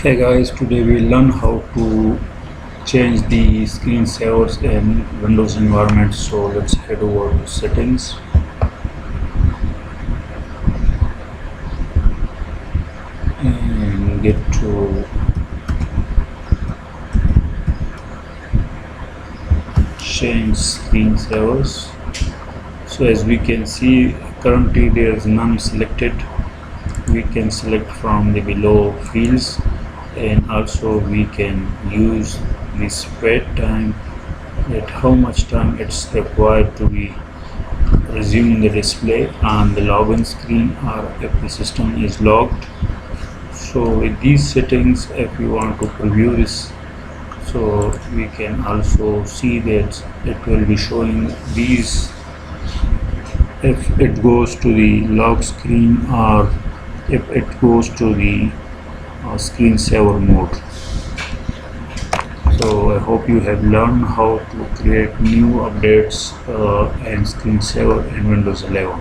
Hey guys, today we learn how to change the screensavers in Windows environment. So let's head over to settings and get to change screensavers. So as we can see, currently there is none selected. We can select from the below fields, and also we can use the spread time, that how much time it's required to be resume the display on the login screen, or if the system is logged. So with these settings, if you want to preview this, so we can also see that it will be showing these if it goes to the log screen or if it goes to the screensaver mode. So I hope you have learned how to create new updates and screensaver in Windows 11.